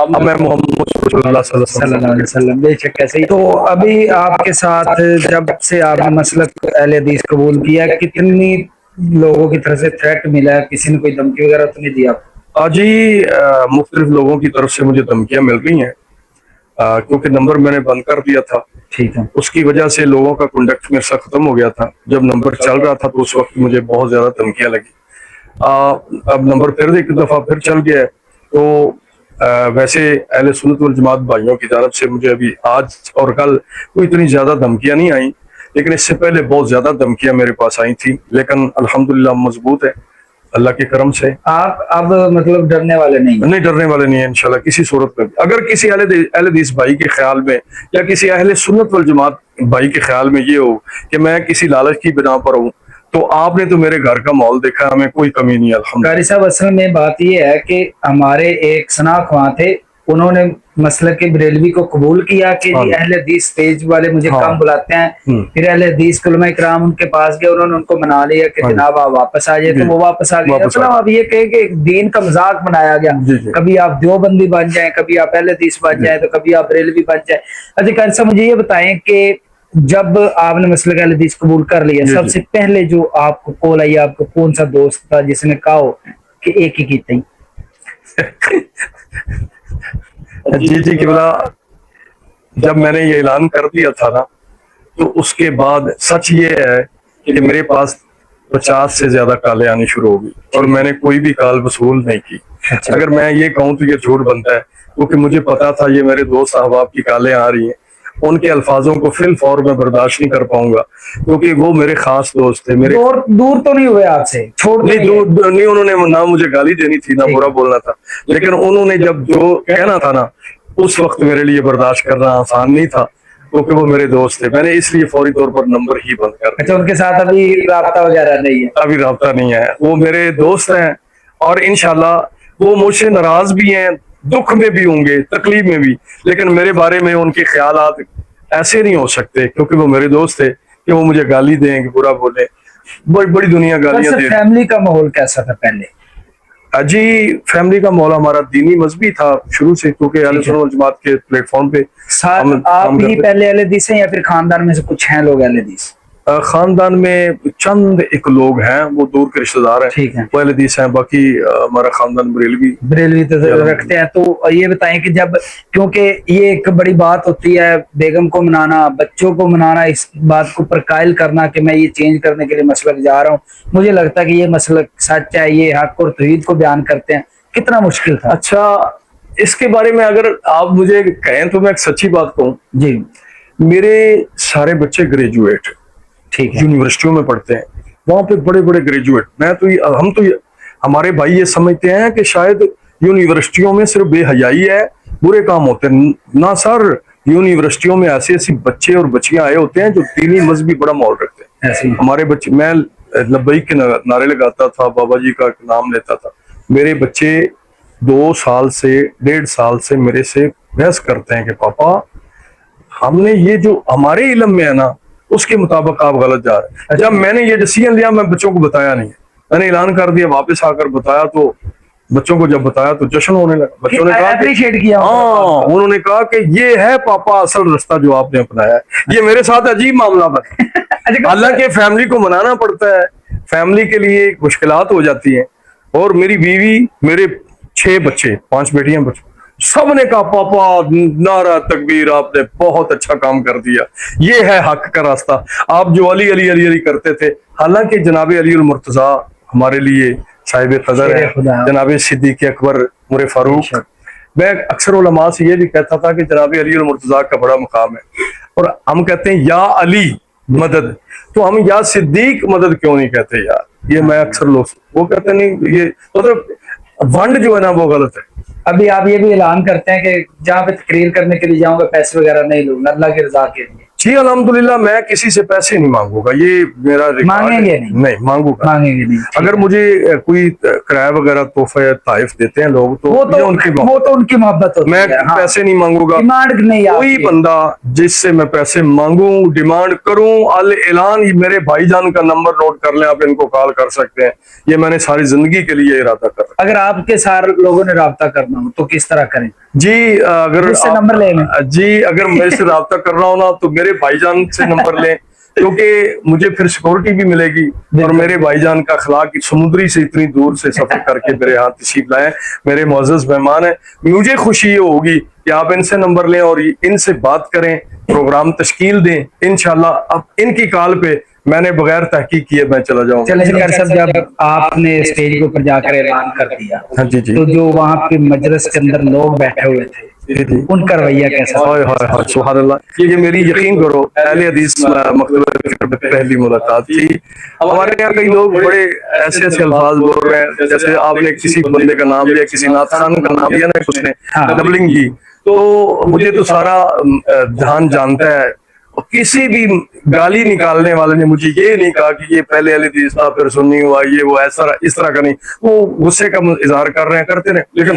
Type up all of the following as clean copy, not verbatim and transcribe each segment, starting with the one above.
اب میں محمد صلی اللہ صلی اللہ علیہ وسلم، بے شک ایسے ہی۔ تو ابھی آپ کے ساتھ جب سے آپ نے مسلک اہل حدیث قبول کیا، کتنی لوگوں کی طرف سے تھریٹ ملا ہے؟ کسی نے کوئی دھمکی وغیرہ تو نہیں دیا؟ جی مختلف لوگوں کی طرف سے مجھے دھمکیاں مل رہی ہیں، کیونکہ نمبر میں نے بند کر دیا تھا، ٹھیک ہے، اس کی وجہ سے لوگوں کا کانٹیکٹ میرے ساتھ ختم ہو گیا تھا۔ جب نمبر چل رہا تھا تو اس وقت مجھے بہت زیادہ دھمکیاں لگی۔ اب نمبر پھر ایک دفعہ پھر چل گیا ہے، تو ویسے اہل سنت والجماعت بھائیوں کی طرف سے مجھے ابھی آج اور کل کوئی اتنی زیادہ دھمکیاں نہیں آئیں، لیکن اس سے پہلے بہت زیادہ دھمکیاں میرے پاس آئی تھیں، لیکن الحمدللہ مضبوط ہے اللہ کے کرم سے۔ آپ اب مطلب ڈرنے والے نہیں؟ نہیں، ڈرنے والے نہیں ہیں انشاءاللہ کسی صورت میں۔ اگر کسی اہل حدیث بھائی کے خیال میں یا کسی اہل سنت والجماعت بھائی کے خیال میں یہ ہو کہ میں کسی لالچ کی بنا پر ہوں، تو آپ نے تو میرے گھر کا ماحول دیکھا، ہمیں کوئی کمی نہیں ہے الحمدللہ۔ قاری صاحب اصل میں بات یہ ہے کہ ہمارے ایک شناخت وہاں تھے، انہوں نے مسلک بریلوی کو قبول کیا کہ جی اہل حدیث اسٹیج والے مجھے کم بلاتے ہیں، پھر اہل حدیث علماء کرام ان کے پاس گئے، انہوں نے ان کو منا لیا کہ جناب آپ واپس آ جائے، تو وہ واپس آ گئے۔ مطلب اب یہ کہ ایک دین کا مذاق بنایا گیا، کبھی آپ دیوبندی بن جائیں، کبھی آپ اہل حدیث بن جائیں، تو کبھی آپ بریلوی بن جائیں۔ اچھا قاری صاحب مجھے یہ بتائیں کہ جب آپ نے مسلک اہل حدیث قبول کر لیا، سب سے پہلے جو آپ کو کال آئی، آپ کو کون سا دوست تھا جس نے کہا ہو کہ ایک ہی کیتا ہی؟ جی قبلہ، جب میں نے یہ اعلان کر دیا تھا نا، تو اس کے بعد سچ یہ ہے کہ میرے پاس 50 سے زیادہ کالیں آنی شروع ہو گئی، اور میں نے کوئی بھی کال وصول نہیں کی۔ اگر میں یہ کہوں تو یہ جھوٹ بنتا ہے، کیونکہ مجھے پتا تھا یہ میرے دوست احباب کی کالیں آ رہی ہیں، ان کے الفاظوں کو فی الفور میں برداشت نہیں کر پاؤں گا، کیونکہ وہ میرے خاص دوست تھے۔ میرے دور تو نہیں ہوئے آپ سے؟ نہیں، دور نہیں، انہوں نے نہ مجھے گالی دینی تھی نہ برا بولنا تھا، لیکن انہوں نے جب جو کہنا تھا نا، اس وقت میرے لیے برداشت کرنا آسان نہیں تھا، کیونکہ وہ میرے دوست تھے۔ میں نے اس لیے فوری طور پر نمبر ہی بند کر دیا۔ اچھا، ان کے ساتھ ابھی رابطہ وغیرہ نہیں ہے؟ ابھی رابطہ نہیں ہے، وہ میرے دوست ہیں، اور انشاءاللہ وہ مجھ سے ناراض بھی ہیں، دکھ میں بھی ہوں گے، تکلیف میں بھی، لیکن میرے بارے میں ان کے خیالات ایسے نہیں ہو سکتے، کیونکہ وہ میرے دوست تھے کہ وہ مجھے گالی دیں، کہ برا بولیں، بڑی دنیا گالیاں دے۔ فیملی کا ماحول کیسا تھا پہلے؟ جی فیملی کا ماحول ہمارا دینی مذہبی تھا شروع سے، کیونکہ اہل سنت والجماعت کے پلیٹ فارم پہ آپ ہی پہلے اہل حدیث ہیں یا پھر خاندان میں سے کچھ ہیں لوگ اہل حدیث؟ خاندان میں چند ایک لوگ ہیں، وہ دور کے رشتہ دار ہیں، وہ اہل حدیث ہیں، باقی ہمارا خاندان بریلوی تو رکھتے ہیں۔ تو یہ بتائیں کہ جب، کیونکہ یہ ایک بڑی بات ہوتی ہے بیگم کو منانا، بچوں کو منانا، اس بات کو پر قائل کرنا کہ میں یہ چینج کرنے کے لیے مسلک جا رہا ہوں، مجھے لگتا ہے کہ یہ مسلک سچ ہے، یہ حق اور توحید کو بیان کرتے ہیں، کتنا مشکل تھا؟ اچھا، اس کے بارے میں اگر آپ مجھے کہیں تو میں ایک سچی بات کہوں، جی میرے سارے بچے گریجویٹ یونیورسٹیوں میں پڑھتے ہیں، وہاں پہ بڑے بڑے گریجویٹ، ہمارے بھائی یہ سمجھتے ہیں کہ شاید یونیورسٹیوں میں صرف بے حیائی ہے، برے کام ہوتے ہیں، نہ سر، یونیورسٹیوں میں ایسی بچے اور بچیاں آئے ہوتے ہیں جو دینی مذہبی بڑا ماحول رکھتے ہیں۔ ہمارے بچے، میں لبیک کے نعرے لگاتا تھا، بابا جی کا نام لیتا تھا، میرے بچے 2 سال سے 1.5 سال سے میرے سے بحث کرتے ہیں کہ پاپا ہم نے یہ جو ہمارے علم میں ہے نا، اس کے مطابق آپ غلط جا رہے ہیں۔ جب میں نے یہ ڈیسیژن لیا، میں بچوں کو بتایا نہیں، میں نے اعلان کر دیا، واپس آ کر بتایا، تو بچوں کو جب بتایا تو جشن ہونے لگا۔ بچوں نے کہا ہاں، انہوں نے کہا کہ یہ ہے پاپا اصل رستہ جو آپ نے اپنایا ہے۔ یہ میرے ساتھ عجیب معاملہ بنا، حالانکہ فیملی کو منانا پڑتا ہے، فیملی کے لیے مشکلات ہو جاتی ہیں، اور میری بیوی، میرے 6 بچے، 5 بیٹیاں، سب نے کہا پاپا نعرہ تکبیر، آپ نے بہت اچھا کام کر دیا، یہ ہے حق کا راستہ، آپ جو علی علی علی علی کرتے تھے۔ حالانکہ جناب علی المرتضیٰ ہمارے لیے صاحب قدر ہے، جناب صدیق اکبر عمر فاروق۔ میں اکثر علماء سے یہ بھی کہتا تھا کہ جناب علی المرتضیٰ کا بڑا مقام ہے، اور ہم کہتے ہیں یا علی مدد، تو ہم یا صدیق مدد کیوں نہیں کہتے یار؟ یہ میں اکثر لوگ وہ کہتے نہیں، یہ مطلب ونڈ جو ہے نا وہ غلط ہے۔ ابھی آپ یہ بھی اعلان کرتے ہیں کہ جہاں پہ تقریر کرنے کے لیے جاؤں گا پیسے وغیرہ نہیں لوں گا، اللہ کی رضا کے لیے؟ جی الحمدللہ، میں کسی سے پیسے نہیں مانگوں گا، یہ میرا مانگیں گے نہیں مانگوں گا، مانگیں گے نہیں۔ اگر مجھے کوئی کرایہ وغیرہ تحفہ یا تحائف دیتے ہیں لوگ تو وہ تو ان کی محبت ہوتی ہے، میں پیسے نہیں مانگوں گا۔ ڈیمانڈ نہیں، کوئی بندہ جس سے میں پیسے مانگوں، ڈیمانڈ کروں، اعلان، میرے بھائی جان کا نمبر نوٹ کر لیں، آپ ان کو کال کر سکتے ہیں، یہ میں نے ساری زندگی کے لیے ارادہ کر رکھا ہے۔ اگر آپ کے سارے لوگوں نے رابطہ کرنا ہو تو کس طرح کریں؟ جی اگر مجھ سے نمبر لے لیں. جی اگر میرے سے رابطہ کرنا ہونا تو میرے بھائی جان سے نمبر لیں، کیونکہ مجھے پھر سیکورٹی بھی ملے گی، اور میرے بھائی جان کا اخلاق سمندری سے اتنی دور سے سفر کر کے میرے ہاتھ تشریف لائے، میرے معزز مہمان ہیں. مجھے خوشی یہ ہوگی کہ آپ ان سے نمبر لیں اور ان سے بات کریں، پروگرام تشکیل دیں. انشاءاللہ اب ان کی کال پہ میں نے بغیر تحقیق کیے میں چلا جاؤں گا. چلیں جی کر صاحب، جب آپ نے اسٹیج کے اوپر جا کر اعلان کر دیا ہاں جی جی تو جو وہاں پہ مجلس کے اندر لوگ بیٹھے ہوئے تھے ان کا رویہ کیسا تھا؟ ہائے ہائے ہائے سبحان اللہ. یہ میری یقین کرو اہل حدیث مکتبہ میں پہلی ملاقات تھی. ہمارے یہاں کئی لوگ بڑے ایسے ایسے الفاظ بول رہے ہیں، جیسے آپ نے کسی بندے کا نام لیا، کسی نعت خان کا نام لیا نا، اس نے ڈبلنگ کی، تو مجھے تو سارا جہان جانتا ہے. کسی بھی گالی نکالنے والے نے مجھے یہ نہیں کہا کہ یہ پہلے اہل حدیث تھا پھر سنی ہوا، یہ وہ ایسا اس طرح کا نہیں. وہ غصے کا اظہار کر رہے ہیں، کرتے رہے، لیکن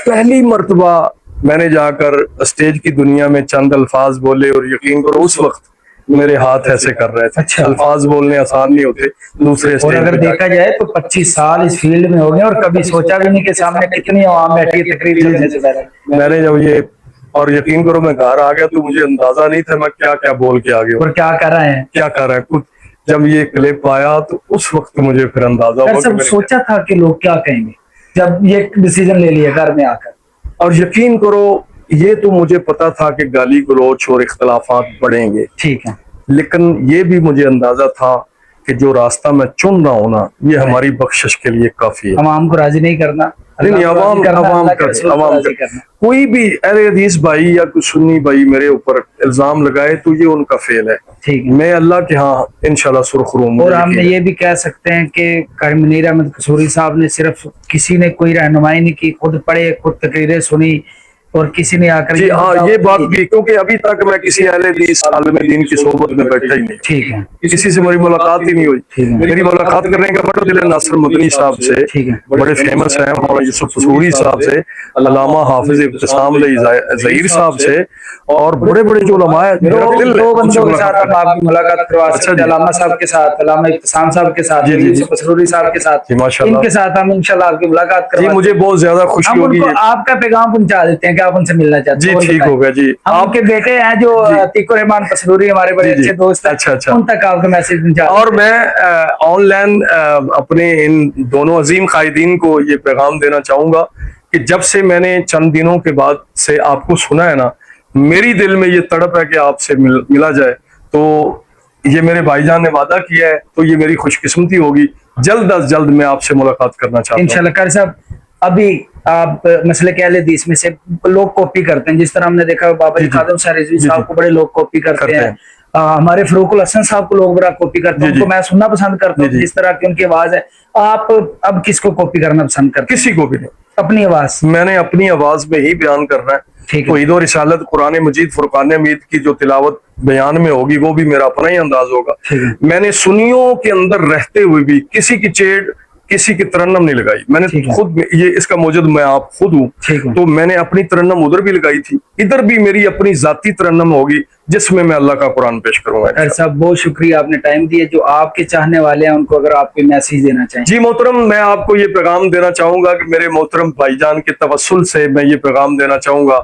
پہلی مرتبہ میں نے جا کر اسٹیج کی دنیا میں چند الفاظ بولے، اور یقین کرو اس وقت میرے ہاتھ ایسے کر رہے تھے. اچھا. الفاظ بولنے آسان نہیں ہوتے. دوسرے اور اسٹیج اگر پہ جا دیکھا کے جائے تو 25 سال اس فیلڈ میں ہو گئے اور کبھی سوچا بھی نہیں کہ سامنے کتنی عوام بیٹھی ہے تقریر کرنے سے پہلے. میں نے جب یہ، اور یقین کرو میں گھر آ گیا تو مجھے اندازہ نہیں تھا میں کیا کیا بول کے آ گیا اور کیا کر رہے ہیں. کیا کر رہا ہے. کچھ جب یہ کلپ آیا تو اس وقت مجھے پھر اندازہ ہوا کہ سب سوچا تھا کہ لوگ کیا کہیں گے جب یہ ڈیسیجن لے لیا گھر میں آ کر. اور یقین کرو یہ تو مجھے پتا تھا کہ گالی گلوچ اور اختلافات بڑھیں گے، ٹھیک ہے، لیکن یہ بھی مجھے اندازہ تھا کہ جو راستہ میں چن رہا ہوں نا یہ ہماری بخشش کے لیے کافی ہے. عوام کو راضی نہیں کرنا، نہیں، عوام کا کوئی بھی اہل حدیث بھائی یا کوئی سنی بھائی میرے اوپر الزام لگائے تو یہ ان کا فعل ہے. ٹھیک ہے. میں اللہ کے ہاں انشاءاللہ سرخ روم. اور ہم یہ بھی کہہ سکتے ہیں کہ قاری منیر احمد قصوری صاحب نے صرف کسی نے کوئی رہنمائی نہیں کی، خود پڑھے، خود تقریریں سنی، اور کسی نے آ کر جی ہاں یہ بات بھی، کیونکہ ابھی تک میں کسی اہل حدیث عالم دین کی صحبت میں بیٹھا ہی نہیں. ٹھیک ہے. کسی سے میری ملاقات ہی نہیں ہوئی. میری ملاقات کرنے کا بڑا دل ہے ناصر مدنی صاحب سے، ٹھیک ہے، بڑے فیمس ہیں، مولانا یوسف قصوری صاحب سے، علامہ حافظ ابتسام علی ظہیر صاحب سے، اور بڑے بڑے جو علماء ہیں. میرا دل ہے دو ان سے بندوں کے ساتھ ملاقات ہم آپ کی ملاقات کروا سکتے ہیں، علامہ صاحب کے ساتھ، علامہ ابتسام صاحب کے ساتھ، یوسف قصوری صاحب کے ساتھ، ماشاءاللہ ان کے ساتھ ہم انشاءاللہ آپ کی ملاقات جی. کروا. مجھے بہت زیادہ خوشی ہم ان ہوگی. کو آپ کا پیغام پہنچا دیتے ہیں کہ آپ ان سے ملنا چاہتے ہیں. جی ٹھیک ہوگا جی. آپ کے بیٹے ہیں جو عتیق الرحمان قصوری ہمارے بڑے اچھے دوست ہیں، اچھا ان تک آپ کا میسج پہنچا. اور میں آن لائن اپنے ان دونوں عظیم قائدین کو یہ پیغام دینا چاہوں گا کہ جب سے میں نے چند دنوں کے بعد سے آپ کو سنا ہے نا، میری دل میں یہ تڑپ ہے کہ آپ سے ملا جائے. تو یہ میرے بھائی جان نے وعدہ کیا ہے تو یہ میری خوش قسمتی ہوگی. جلد از جلد میں آپ سے ملاقات کرنا چاہتا ہوں انشاءاللہ. قاری صاحب ابھی آپ مسئلے کے اہل حدیث میں سے لوگ کاپی کرتے ہیں، جس طرح ہم نے دیکھا بابا جی خادم شاہ رضوی صاحب کو بڑے لوگ کاپی کرتے ہیں. ہمارے فروق الحسن صاحب کو لوگ بڑا کاپی کرتے ہیں، ان کو میں سننا پسند کرتا ہوں جس طرح کی ان کی آواز ہے. آپ اب کس کو کاپی کرنا پسند کرتے ہیں؟ کسی کو بھی نہیں. اپنی آواز میں نے اپنی آواز میں ہی بیان کرنا ہے. توحید و رسالت قرآن مجید فرقان حمید کی جو تلاوت بیان میں ہوگی وہ بھی میرا اپنا ہی انداز ہوگا. میں نے سنیوں کے اندر رہتے ہوئے بھی کسی کی چیڑ، کسی کی ترنم نہیں لگائی. میں نے خود، یہ اس کا موجد میں آپ خود ہوں، تو میں نے اپنی ترنم ادھر بھی لگائی تھی، ادھر بھی میری اپنی ذاتی ترنم ہوگی جس میں اللہ کا قرآن پیش کروں گا. صاحب بہت شکریہ، آپ نے ٹائم دیا. جو آپ کے چاہنے والے ہیں ان کو اگر آپ کوئی میسیج دینا چاہیں. جی محترم، میں آپ کو یہ پیغام دینا چاہوں گا کہ میرے محترم بھائی جان کے توسل سے میں یہ پیغام دینا چاہوں گا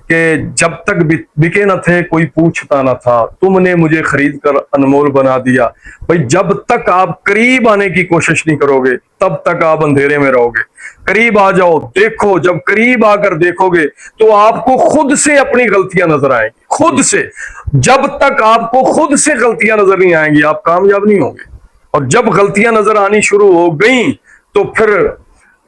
کہ جب تک بکے نہ تھے کوئی پوچھتا نہ تھا، تم نے مجھے خرید کر انمول بنا دیا. بھائی جب تک آپ قریب آنے کی کوشش نہیں کرو گے تب تک آپ اندھیرے میں رہو گے. قریب آ جاؤ، دیکھو. جب قریب آ کر دیکھو گے تو آپ کو خود سے اپنی غلطیاں نظر آئیں گی، خود سے. جب تک آپ کو خود سے غلطیاں نظر نہیں آئیں گی آپ کامیاب نہیں ہوں گے. اور جب غلطیاں نظر آنی شروع ہو گئیں تو پھر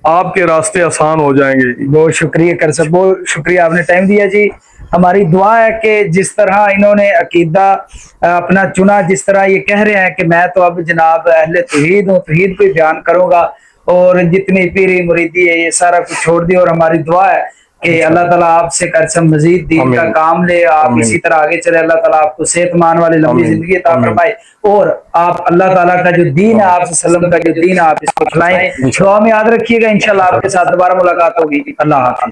آپ کے راستے آسان ہو جائیں گے. بہت شکریہ قاری صاحب، بہت شکریہ، آپ نے ٹائم دیا جی. ہماری دعا ہے کہ جس طرح انہوں نے عقیدہ اپنا چنا، جس طرح یہ کہہ رہے ہیں کہ میں تو اب جناب اہل توحید ہوں، توحید کو بیان کروں گا، اور جتنی پیری مریدی ہے یہ سارا کچھ چھوڑ دی. اور ہماری دعا ہے کہ اللہ تعالیٰ آپ سے قاری صاحب مزید دین کا کام لے، آپ اسی طرح آگے چلے. اللہ تعالیٰ آپ کو صحت مان والی لمبی زندگی عطا فرمائے، اور آپ اللہ تعالیٰ کا جو دین ہے، آپ صلی اللہ علیہ وسلم کا جو دین ہے، آپ اس کو کھلائیں. دعا میں یاد رکھیے گا. انشاءاللہ آپ کے ساتھ دوبارہ ملاقات ہوگی. اللہ حافظ.